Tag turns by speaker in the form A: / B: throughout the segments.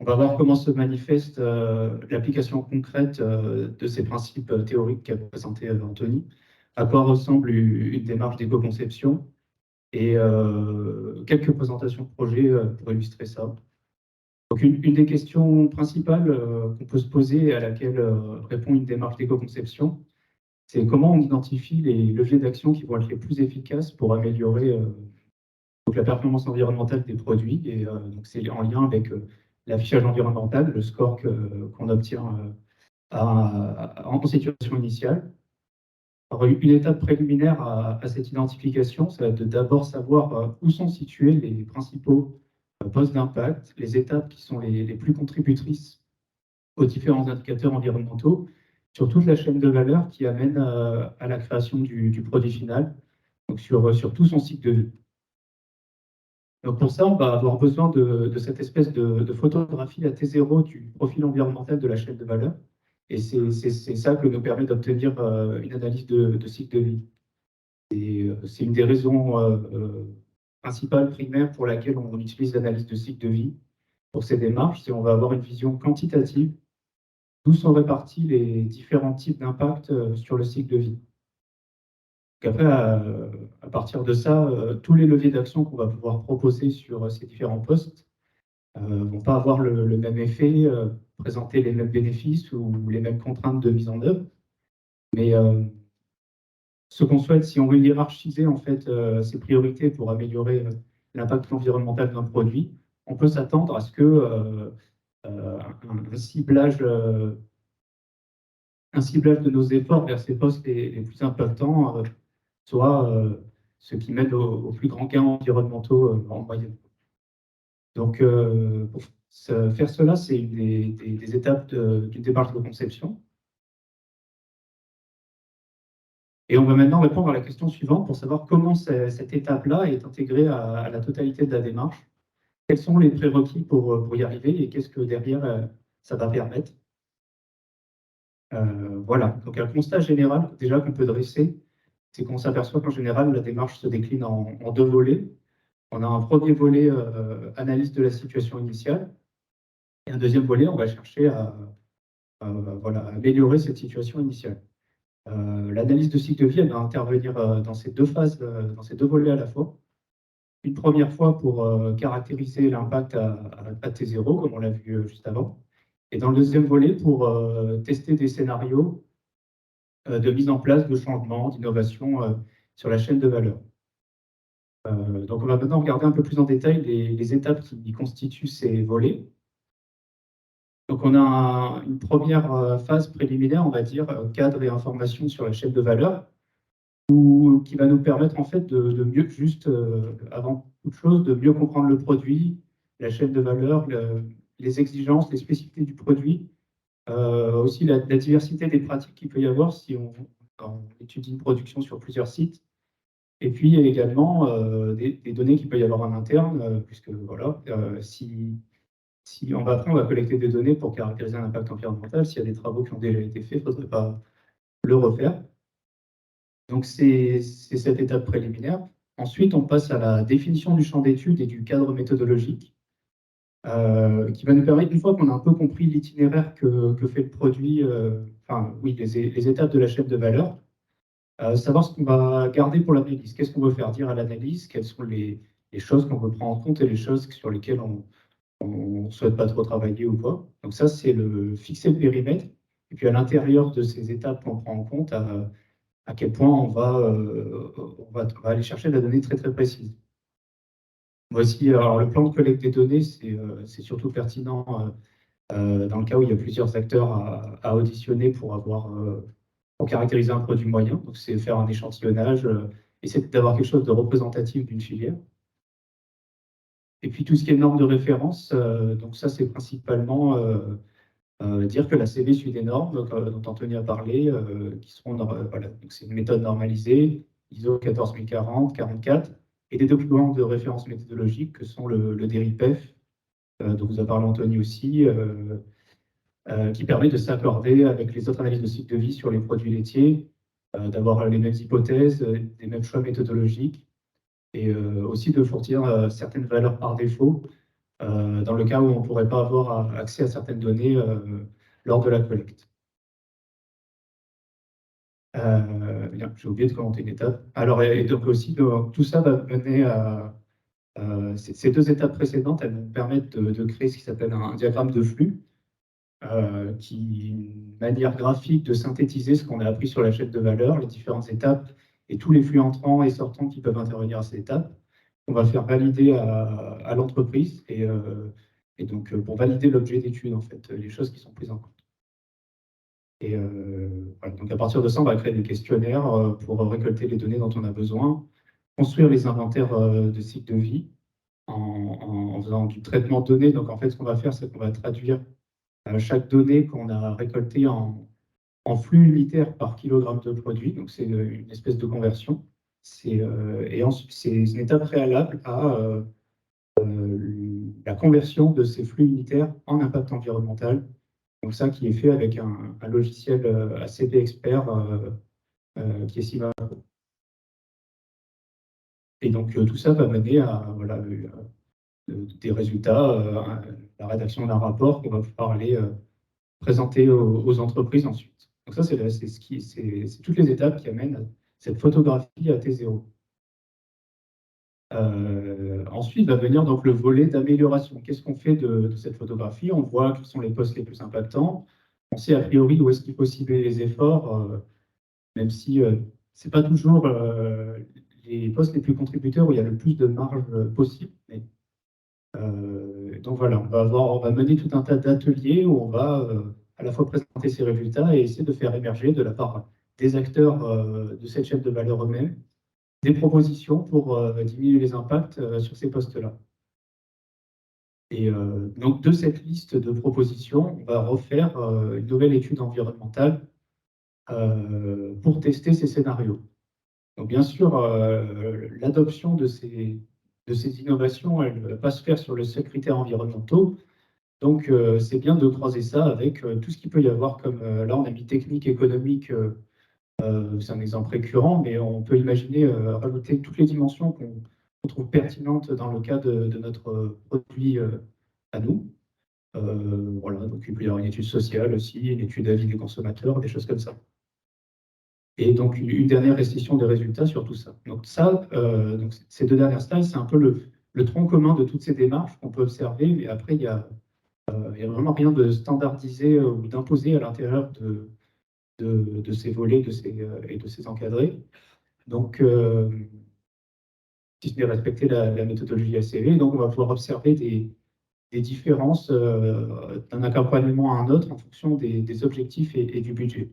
A: On va voir comment se manifeste l'application concrète de ces principes théoriques qu'a présenté Anthony, à quoi ressemble une démarche d'éco-conception et quelques présentations de projets pour illustrer ça. Donc une des questions principales qu'on peut se poser et à laquelle répond une démarche d'éco-conception, c'est comment on identifie les leviers d'action qui vont être les plus efficaces pour améliorer donc la performance environnementale des produits. Et donc c'est en lien avec l'affichage environnemental, le score qu'on obtient en situation initiale. Alors, une étape préliminaire à cette identification, ça va être d'abord savoir où sont situés les principaux postes d'impact, les étapes qui sont les plus contributrices aux différents indicateurs environnementaux sur toute la chaîne de valeur qui amène à la création du produit final, donc sur tout son cycle de vie. Donc pour ça, on va avoir besoin de cette espèce de photographie à T0 du profil environnemental de la chaîne de valeur. Et c'est ça que nous permet d'obtenir une analyse de cycle de vie. C'est une des raisons principales, primaires, pour laquelle on utilise l'analyse de cycle de vie pour ces démarches. C'est qu'on va avoir une vision quantitative d'où sont répartis les différents types d'impact sur le cycle de vie. Donc après, à partir de ça, tous les leviers d'action qu'on va pouvoir proposer sur ces différents postes ne vont pas avoir le même effet, présenter les mêmes bénéfices ou les mêmes contraintes de mise en œuvre. Mais ce qu'on souhaite, si on veut hiérarchiser en fait ces priorités pour améliorer l'impact environnemental d'un produit, on peut s'attendre à ce que un ciblage de nos efforts vers ces postes les plus impactants soit ce qui mène aux plus grands gains environnementaux en moyenne. Donc, pour faire cela, c'est une des étapes d'une démarche de conception. Et on va maintenant répondre à la question suivante pour savoir comment cette étape-là est intégrée à la totalité de la démarche. Quels sont les prérequis pour y arriver et qu'est-ce que derrière ça va permettre. Voilà, donc un constat général déjà qu'on peut dresser, c'est qu'on s'aperçoit qu'en général, la démarche se décline en deux volets. On a un premier volet analyse de la situation initiale et un deuxième volet, on va chercher à améliorer cette situation initiale. L'analyse de cycle de vie, elle va intervenir dans ces deux phases, dans ces deux volets à la fois. Une première fois pour caractériser l'impact à T0, comme on l'a vu juste avant. Et dans le deuxième volet, pour tester des scénarios de mise en place de changements, d'innovation sur la chaîne de valeur. Donc on va maintenant regarder un peu plus en détail les étapes qui constituent ces volets. Donc on a une première phase préliminaire, on va dire, cadre et information sur la chaîne de valeur, qui va nous permettre en fait de mieux, juste avant toute chose, de mieux comprendre le produit, la chaîne de valeur, les exigences, les spécificités du produit, aussi la diversité des pratiques qu'il peut y avoir si on étudie une production sur plusieurs sites. Et puis également des données qu'il peut y avoir en interne, puisque voilà, si on va collecter des données pour caractériser un impact environnemental, s'il y a des travaux qui ont déjà été faits, il ne faudrait pas le refaire. Donc c'est cette étape préliminaire. Ensuite, on passe à la définition du champ d'étude et du cadre méthodologique, qui va nous permettre, une fois qu'on a un peu compris l'itinéraire que fait le produit, les étapes de la chaîne de valeur, savoir ce qu'on va garder pour l'analyse. Qu'est-ce qu'on veut faire dire à l'analyse? Quelles sont les choses qu'on veut prendre en compte et les choses sur lesquelles on ne souhaite pas trop travailler ou pas. Donc ça, c'est fixer le périmètre. Et puis à l'intérieur de ces étapes qu'on prend en compte, à quel point on va aller chercher de la donnée très très précise. Voici, alors le plan de collecte des données, c'est surtout pertinent dans le cas où il y a plusieurs acteurs à auditionner pour caractériser un produit moyen. Donc c'est faire un échantillonnage, essayer d'avoir quelque chose de représentatif d'une filière. Et puis tout ce qui est normes de référence, donc ça c'est principalement dire que la CV suit des normes dont Anthony a parlé, qui seront, voilà, donc c'est une méthode normalisée, ISO 14040, 44, et des documents de référence méthodologique que sont le DRIPEF, dont vous a parlé Anthony aussi, qui permet de s'accorder avec les autres analyses de cycle de vie sur les produits laitiers, d'avoir les mêmes hypothèses, les mêmes choix méthodologiques, et aussi de fournir certaines valeurs par défaut dans le cas où on ne pourrait pas avoir accès à certaines données lors de la collecte. Bien, j'ai oublié de commenter une étape. Alors, et donc aussi, tout ça va mener à... ces deux étapes précédentes, elles vont permettre de créer ce qui s'appelle un diagramme de flux, qui est une manière graphique de synthétiser ce qu'on a appris sur la chaîne de valeur, les différentes étapes et tous les flux entrants et sortants qui peuvent intervenir à ces étapes. On va faire valider à l'entreprise et donc pour valider l'objet d'étude, en fait, les choses qui sont prises en compte. Et voilà. Donc à partir de ça, on va créer des questionnaires pour récolter les données dont on a besoin, construire les inventaires de cycle de vie en faisant du traitement de données. Donc en fait, ce qu'on va faire, c'est qu'on va traduire chaque donnée qu'on a récoltée en flux unitaire par kilogramme de produit. Donc c'est une espèce de conversion. Et ensuite, c'est une étape préalable à la conversion de ces flux unitaires en impact environnemental. Donc ça qui est fait avec un logiciel ACP Expert qui est Siva. Et donc tout ça va mener à voilà, des résultats, la rédaction d'un rapport qu'on va pouvoir aller présenter aux entreprises ensuite. Donc ça, c'est toutes les étapes qui amènent à cette photographie à T0. Ensuite va venir donc le volet d'amélioration. Qu'est-ce qu'on fait de cette photographie? On voit quels sont les postes les plus impactants. On sait a priori où est-ce qu'il faut cibler les efforts, même si ce n'est pas toujours les postes les plus contributeurs où il y a le plus de marge possible. Mais, donc voilà, on va mener tout un tas d'ateliers où on va à la fois présenter ces résultats et essayer de faire émerger de la part des acteurs de cette chaîne de valeur eux-mêmes des propositions pour diminuer les impacts sur ces postes-là. Et donc, de cette liste de propositions, on va refaire une nouvelle étude environnementale pour tester ces scénarios. Donc, bien sûr, l'adoption de ces innovations, elle ne va pas se faire sur les seuls critères environnementaux. Donc, c'est bien de croiser ça avec tout ce qu'il peut y avoir comme, là, on a mis technique, économique, c'est un exemple récurrent, mais on peut imaginer rajouter toutes les dimensions qu'on trouve pertinentes dans le cas de notre produit à nous. Voilà, donc il peut y avoir une étude sociale aussi, une étude d'avis des consommateurs, des choses comme ça. Et donc une dernière restitution des résultats sur tout ça. Donc ça, donc ces deux dernières slides, c'est un peu le tronc commun de toutes ces démarches qu'on peut observer, mais après, il n'y a vraiment rien de standardisé ou d'imposé à l'intérieur de ces volets et de ces encadrés. Donc, si ce n'est respecter la méthodologie ACV, donc on va pouvoir observer des différences d'un accompagnement à un autre en fonction des objectifs et du budget.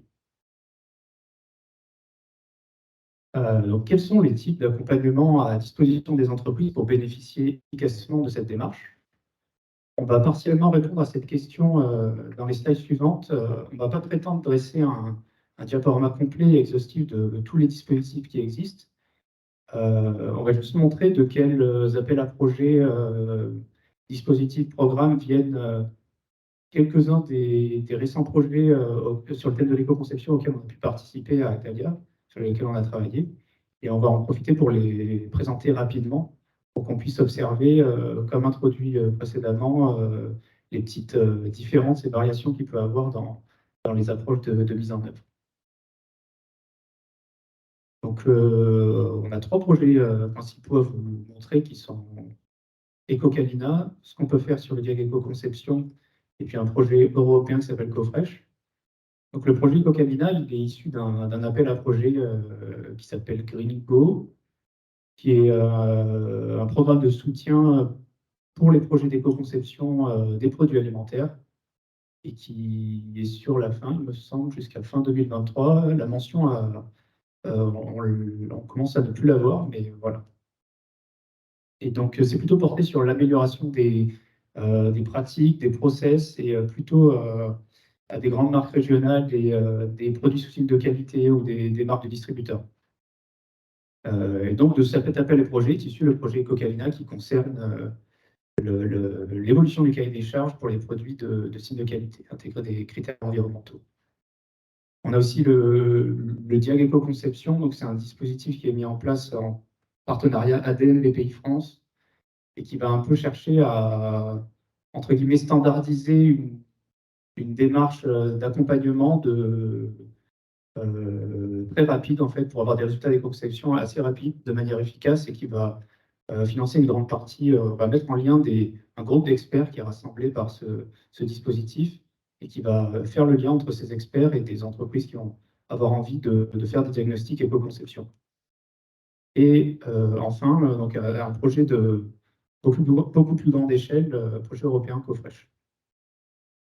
A: Donc, quels sont les types d'accompagnement à disposition des entreprises pour bénéficier efficacement de cette démarche? On va partiellement répondre à cette question dans les slides suivantes. On ne va pas prétendre dresser un diaporama complet et exhaustif de tous les dispositifs qui existent. On va juste montrer de quels appels à projets, dispositifs, programmes viennent quelques-uns des récents projets sur le thème de l'éco-conception auxquels on a pu participer à Italia, sur lesquels on a travaillé. Et on va en profiter pour les présenter rapidement pour qu'on puisse observer, comme introduit précédemment, les petites différences et variations qu'il peut y avoir dans les approches de mise en œuvre. Donc, on a trois projets principaux à vous montrer qui sont EcoCalina, ce qu'on peut faire sur le diag éco-conception, et puis un projet européen qui s'appelle CoFresh. Donc, le projet EcoCalina, il est issu d'un appel à projet qui s'appelle Green Go, qui est un programme de soutien pour les projets d'éco-conception des produits alimentaires et qui est sur la fin, il me semble, jusqu'à fin 2023. La mention, on commence à ne plus l'avoir, mais voilà. Et donc, c'est plutôt porté sur l'amélioration des pratiques, des process, et plutôt à des grandes marques régionales, des produits sous signe de qualité ou des marques de distributeurs. Et donc, de cet appel et projet est issu le projet EcoCalina qui concerne l'évolution du cahier des charges pour les produits de signe de qualité, intégrer des critères environnementaux. On a aussi le diag éco-conception, donc c'est un dispositif qui est mis en place en partenariat ADEME, BPI France, et qui va un peu chercher à, entre guillemets, standardiser une démarche d'accompagnement très rapide, en fait, pour avoir des résultats d'éco-conception assez rapides, de manière efficace, et qui va financer une grande partie, va mettre en lien un groupe d'experts qui est rassemblé par ce dispositif, et qui va faire le lien entre ces experts et des entreprises qui vont avoir envie de faire des diagnostics éco-conception. Et enfin, donc, un projet de beaucoup plus grande échelle, projet européen CoFresh,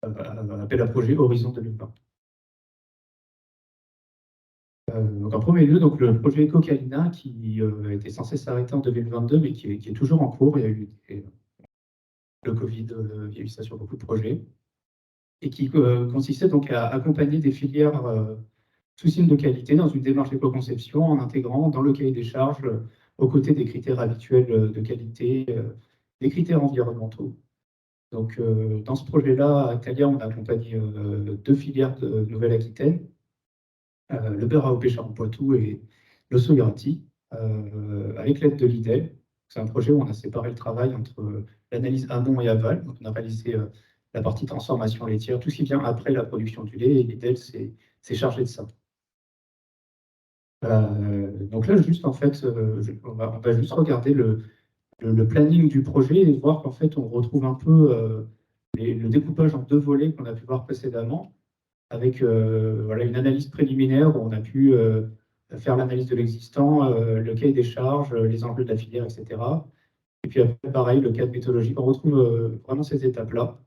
A: appel à projet Horizon 2020. Donc en premier lieu, donc, le projet EcoCalina qui était censé s'arrêter en 2022, mais qui est toujours en cours. Il y a eu le Covid, il y a eu ça sur beaucoup de projets, et qui consistait donc à accompagner des filières sous signe de qualité dans une démarche d'éco-conception en intégrant dans le cahier des charges, aux côtés des critères habituels de qualité, des critères environnementaux. Donc, dans ce projet-là, à Calia, on a accompagné deux filières de Nouvelle-Aquitaine, le beurre AOP Charles-Poitou et le Soyerati, avec l'aide de l'IDEL. C'est un projet où on a séparé le travail entre l'analyse amont et aval. Donc, on a réalisé la partie transformation laitière, tout ce qui vient après la production du lait, et l'IDEL s'est chargé de ça. Donc là, juste en fait, on va juste regarder le planning du projet et voir qu'en fait, on retrouve un peu le découpage en deux volets qu'on a pu voir précédemment, avec voilà, une analyse préliminaire où on a pu faire l'analyse de l'existant, le cahier des charges, les enjeux de la filière, etc. Et puis après, pareil, le cadre méthodologique. On retrouve vraiment ces étapes-là.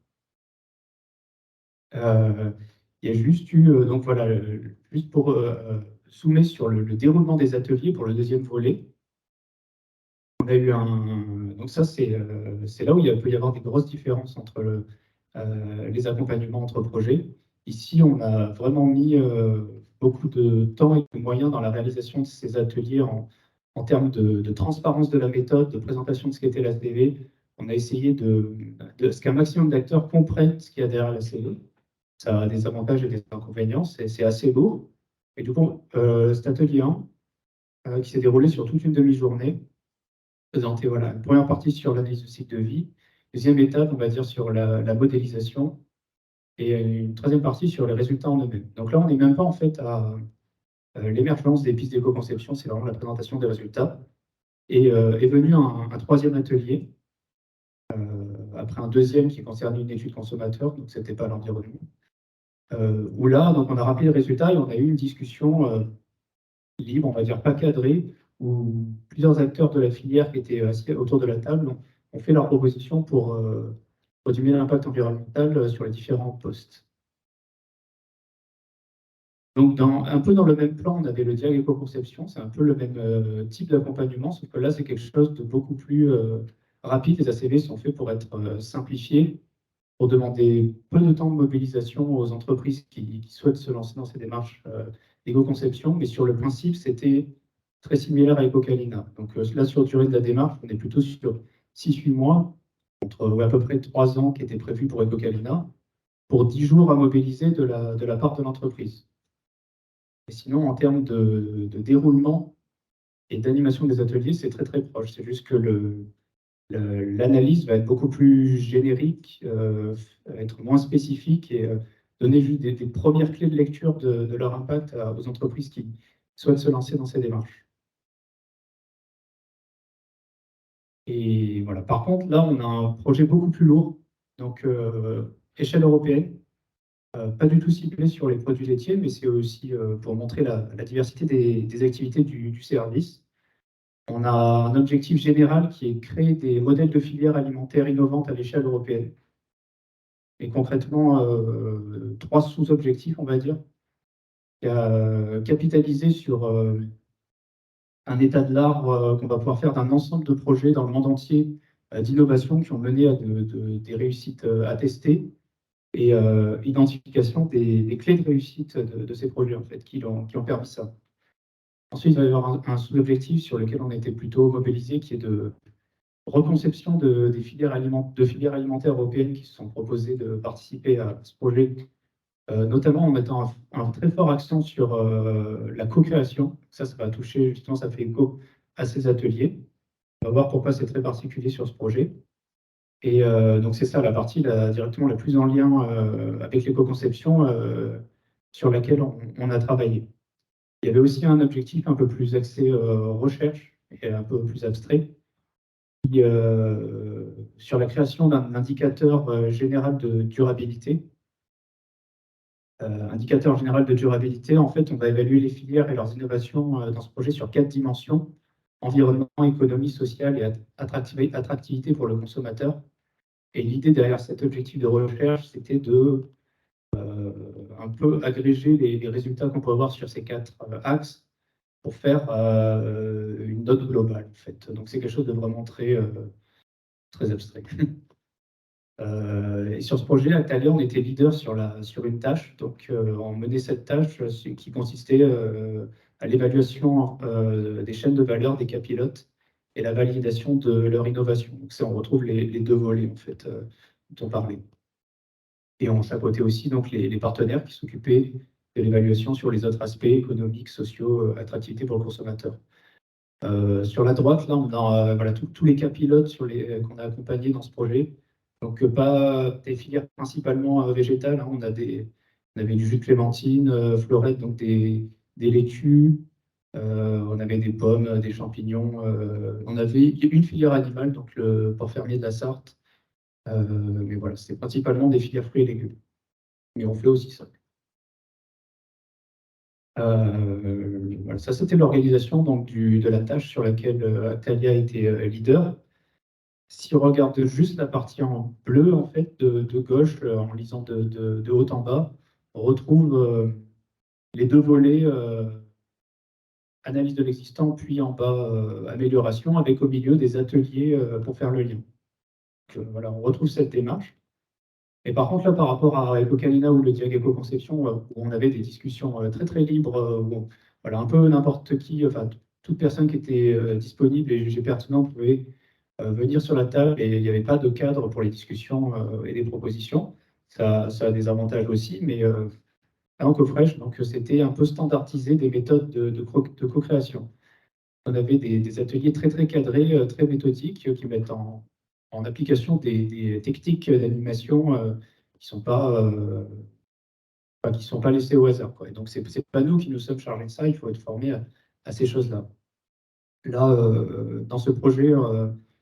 A: Il y a juste eu, donc voilà, juste pour zoomer sur le déroulement des ateliers pour le deuxième volet. On a eu donc ça, c'est là où il peut y avoir des grosses différences entre les accompagnements entre projets. Ici, on a vraiment mis beaucoup de temps et de moyens dans la réalisation de ces ateliers en termes de transparence de la méthode, de présentation de ce qu'était la CV. On a essayé de ce qu'un maximum d'acteurs comprennent ce qu'il y a derrière la CV. Ça a des avantages et des inconvénients, c'est assez lourd. Et du coup, cet atelier 1, qui s'est déroulé sur toute une demi-journée, présenter voilà, une première partie sur l'analyse du cycle de vie, deuxième étape, on va dire, sur la modélisation, et une troisième partie sur les résultats en eux-mêmes. Donc là, on n'est même pas en fait à l'émergence des pistes d'éco-conception, c'est vraiment la présentation des résultats. Et est venu un troisième atelier, après un deuxième qui concernait une étude consommateur, donc ce n'était pas l'environnement, où là, donc, on a rappelé les résultats et on a eu une discussion libre, on va dire pas cadrée, où plusieurs acteurs de la filière qui étaient assis autour de la table ont fait leurs propositions pour diminuer l'impact environnemental sur les différents postes. Donc, un peu dans le même plan, on avait le dialogue éco-conception, c'est un peu le même type d'accompagnement, sauf que là, c'est quelque chose de beaucoup plus rapide. Les ACV sont faits pour être simplifiés, pour demander peu de temps de mobilisation aux entreprises qui souhaitent se lancer dans ces démarches d'éco-conception, mais sur le principe, c'était très similaire à EcoCalina. Donc là, sur la durée de la démarche, on est plutôt sur 6-8 mois, entre à peu près 3 ans qui étaient prévus pour EcoCalina, pour 10 jours à mobiliser de la part de l'entreprise. Et sinon, en termes de déroulement et d'animation des ateliers, c'est très très proche. C'est juste que l'analyse va être beaucoup plus générique, être moins spécifique et donner juste des premières clés de lecture de leur impact aux entreprises qui souhaitent se lancer dans ces démarches. Et voilà. Par contre, là, on a un projet beaucoup plus lourd, donc échelle européenne, pas du tout ciblé sur les produits laitiers, mais c'est aussi pour montrer la diversité des activités du service. On a un objectif général qui est créer des modèles de filières alimentaires innovantes à l'échelle européenne. Et concrètement, 3 sous-objectifs, on va dire. Capitaliser sur un état de l'art qu'on va pouvoir faire d'un ensemble de projets dans le monde entier d'innovation qui ont mené à des réussites attestées, et identification des clés de réussite de ces projets en fait, qui ont permis ça. Ensuite, il va y avoir un sous-objectif sur lequel on était plutôt mobilisé, qui est de reconception de filières alimentaires européennes qui se sont proposées de participer à ce projet, notamment en mettant un très fort accent sur la co-création. Ça va toucher, justement, ça fait écho à ces ateliers. On va voir pourquoi c'est très particulier sur ce projet. Et donc, c'est ça la partie directement la plus en lien avec l'éco-conception sur laquelle on a travaillé. Il y avait aussi un objectif un peu plus axé recherche et un peu plus abstrait, sur la création d'un indicateur général de durabilité. Indicateur général de durabilité, en fait, on va évaluer les filières et leurs innovations dans ce projet sur 4 dimensions: environnement, économie sociale et attractivité pour le consommateur. Et l'idée derrière cet objectif de recherche, c'était de un peu agréger les résultats qu'on peut avoir sur ces 4 axes pour faire une note globale, en fait. Donc, c'est quelque chose de vraiment très abstrait. Et sur ce projet, Actalia, on était leader sur une tâche. Donc, on menait cette tâche qui consistait à l'évaluation des chaînes de valeur des cas pilotes et la validation de leur innovation. Donc, on retrouve les deux volets, en fait, dont on parlait. Et on chapeautait aussi donc, les partenaires qui s'occupaient de l'évaluation sur les autres aspects économiques, sociaux, attractivité pour le consommateur. Sur la droite, là, on a voilà, tous les cas pilotes qu'on a accompagnés dans ce projet. Donc, pas des filières principalement végétales, hein. On avait du jus de clémentine, fleurette, donc des laitues, on avait des pommes, des champignons. On avait une filière animale, donc le porc fermier de la Sarthe. Mais voilà, c'est principalement des filières fruits et légumes. Mais on fait aussi ça. Voilà, ça, c'était l'organisation donc, de la tâche sur laquelle Actalia était leader. Si on regarde juste la partie en bleu, en fait, de gauche, en lisant de haut en bas, on retrouve les deux volets, analyse de l'existant, puis en bas, amélioration, avec au milieu des ateliers pour faire le lien. Donc, voilà, on retrouve cette démarche. Et par contre, là, par rapport à EcoCanina ou le Diag Éco-Conception, où on avait des discussions très très libres, où voilà, un peu n'importe qui, enfin, toute personne qui était disponible et jugée pertinent pouvait venir sur la table, et il n'y avait pas de cadre pour les discussions et les propositions. Ça a des avantages aussi, mais à Encofresh, donc c'était un peu standardisé des méthodes de co-création. On avait des ateliers très très cadrés, très méthodiques, qui mettent en application des techniques d'animation qui sont pas, enfin, qui sont pas laissées au hasard, quoi. Et donc, c'est pas nous qui nous sommes chargés de ça, il faut être formé à ces choses-là. Là, dans ce projet,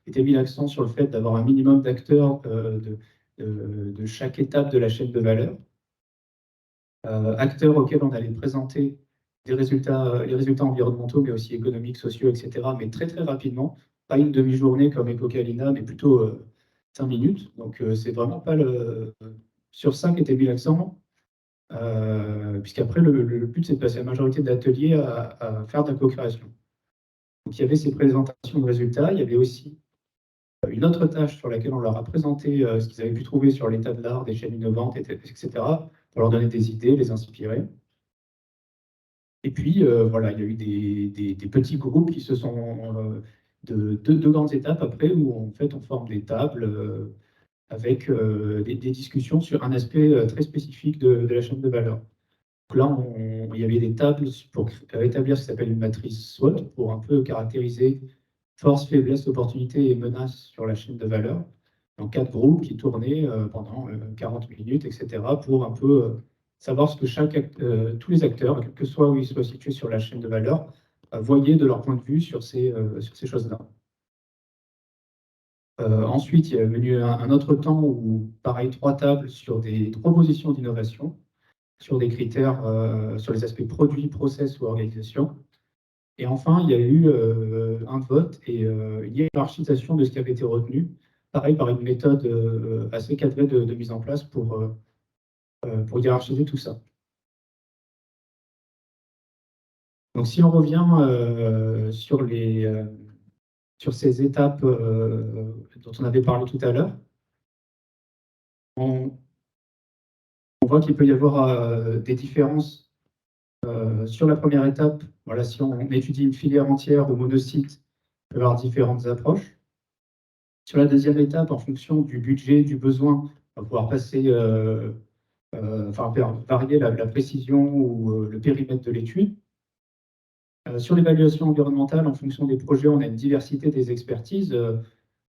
A: était mis l'accent sur le fait d'avoir un minimum d'acteurs de chaque étape de la chaîne de valeur. Acteurs auxquels on allait présenter les résultats environnementaux, mais aussi économiques, sociaux, etc., mais très très rapidement, pas une demi-journée comme EcoCalina, mais plutôt 5 minutes. Donc, c'est vraiment pas sur ça qu'était mis l'accent, puisqu'après, le but, c'est de passer la majorité de l'atelier à faire de la co-création. Donc, il y avait ces présentations de résultats. Il y avait aussi une autre tâche sur laquelle on leur a présenté ce qu'ils avaient pu trouver sur l'état de l'art, des chaînes innovantes, etc., pour leur donner des idées, les inspirer. Et puis, voilà, il y a eu des petits groupes qui se sont de deux grandes étapes après, où en fait, on forme des tables avec des discussions sur un aspect très spécifique de la chaîne de valeur. Donc là, il y avait des tables pour établir ce qui s'appelle une matrice SWOT, pour un peu caractériser force, faiblesse, opportunité et menace sur la chaîne de valeur. Donc 4 groupes qui tournaient pendant 40 minutes, etc., pour un peu savoir ce que tous les acteurs, quel que soit où ils soient situés sur la chaîne de valeur, voyaient de leur point de vue sur ces choses-là. Ensuite, il y est venu un autre temps où, pareil, 3 tables sur des propositions d'innovation, sur des critères, sur les aspects produits, process ou organisation. Et enfin, il y a eu un vote et une hiérarchisation de ce qui avait été retenu, pareil par une méthode assez cadrée de mise en place pour hiérarchiser tout ça. Donc, si on revient sur ces étapes dont on avait parlé tout à l'heure, on voit qu'il peut y avoir des différences sur la première étape. Voilà, si on étudie une filière entière ou monocyte, il peut y avoir différentes approches. Sur la deuxième étape, en fonction du budget, du besoin, on va pouvoir passer, enfin, varier la précision ou le périmètre de l'étude. Sur l'évaluation environnementale, en fonction des projets, on a une diversité des expertises.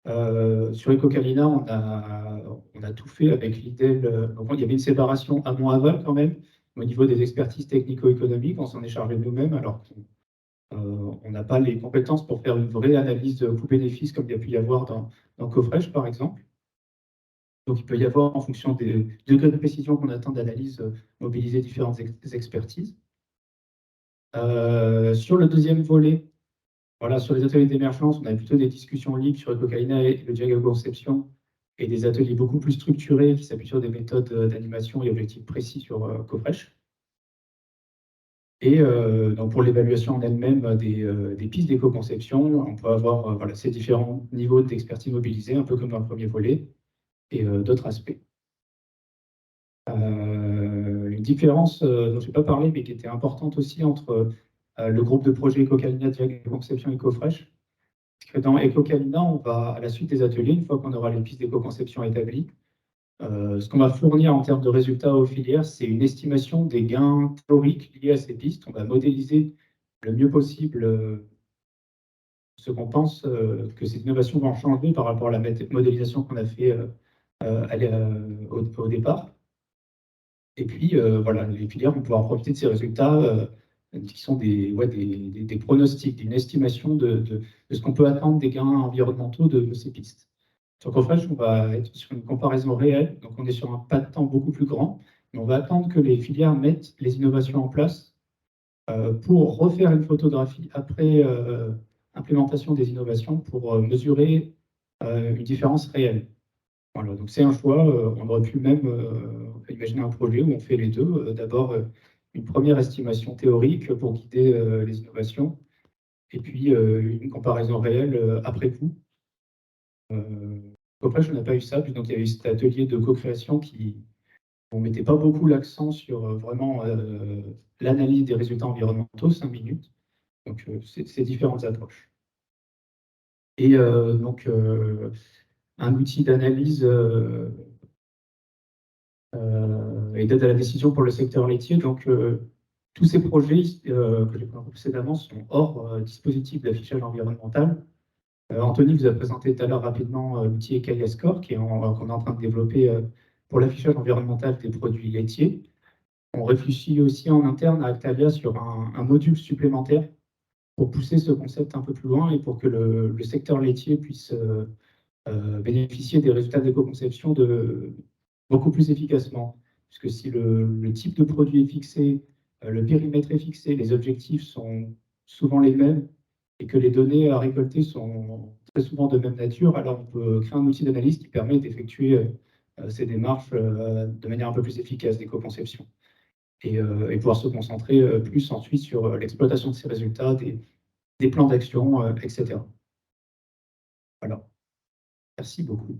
A: Sur Ecocalina, on a tout fait avec l'idée. Donc, il y avait une séparation amont-aval quand même. Au niveau des expertises technico-économiques, on s'en est chargé nous-mêmes, alors qu'on n'a pas les compétences pour faire une vraie analyse de coût-bénéfice comme il y a pu y avoir dans Cofresh, par exemple. Donc, il peut y avoir, en fonction des degrés de précision qu'on attend d'analyse, mobiliser différentes expertises. Sur le deuxième volet, voilà, sur les ateliers d'émergence, on a plutôt des discussions libres sur Ecocaina et le dialogue conception et des ateliers beaucoup plus structurés qui s'appuient sur des méthodes d'animation et objectifs précis sur Cofresh. Et donc pour l'évaluation en elle-même des pistes d'éco-conception, on peut avoir voilà, ces différents niveaux d'expertise mobilisés, un peu comme dans le premier volet, et d'autres aspects. Une différence dont je n'ai pas parlé, mais qui était importante aussi entre le groupe de projet Ecocalina, Dialogue Conception et Cofresh, c'est que dans Ecocalina, on va, à la suite des ateliers, une fois qu'on aura les pistes d'éco-conception établies, ce qu'on va fournir en termes de résultats aux filières, c'est une estimation des gains théoriques liés à ces pistes. On va modéliser le mieux possible ce qu'on pense que ces innovations vont changer par rapport à la modélisation qu'on a fait au départ. Et puis, voilà, les filières vont pouvoir profiter de ces résultats qui sont des pronostics, d'une estimation de ce qu'on peut attendre des gains environnementaux de ces pistes. Sur Cofresh, on va être sur une comparaison réelle, donc on est sur un pas de temps beaucoup plus grand, mais on va attendre que les filières mettent les innovations en place pour refaire une photographie après implémentation des innovations pour mesurer une différence réelle. Voilà, donc c'est un choix. On aurait pu même imaginer un projet où on fait les deux. D'abord, une première estimation théorique pour guider les innovations, et puis une comparaison réelle après coup. Après, je n'ai pas eu ça, puis donc il y a eu cet atelier de co-création qui on ne mettait pas beaucoup l'accent sur vraiment l'analyse des résultats environnementaux, 5 minutes. Donc, ces différentes approches. Et donc, un outil d'analyse et d'aide à la décision pour le secteur laitier. Donc, tous ces projets que j'ai présentés précédemment sont hors dispositif d'affichage environnemental. Anthony vous a présenté tout à l'heure rapidement l'outil ECAIA Score qu'on est en train de développer pour l'affichage environnemental des produits laitiers. On réfléchit aussi en interne à Actalia sur un module supplémentaire pour pousser ce concept un peu plus loin et pour que le secteur laitier puisse bénéficier des résultats d'éco-conception beaucoup plus efficacement. Puisque si le type de produit est fixé, le périmètre est fixé, les objectifs sont souvent les mêmes et que les données à récolter sont très souvent de même nature, alors on peut créer un outil d'analyse qui permet d'effectuer ces démarches de manière un peu plus efficace d'éco-conception et pouvoir se concentrer plus ensuite sur l'exploitation de ces résultats, des plans d'action, etc. Voilà. Merci beaucoup.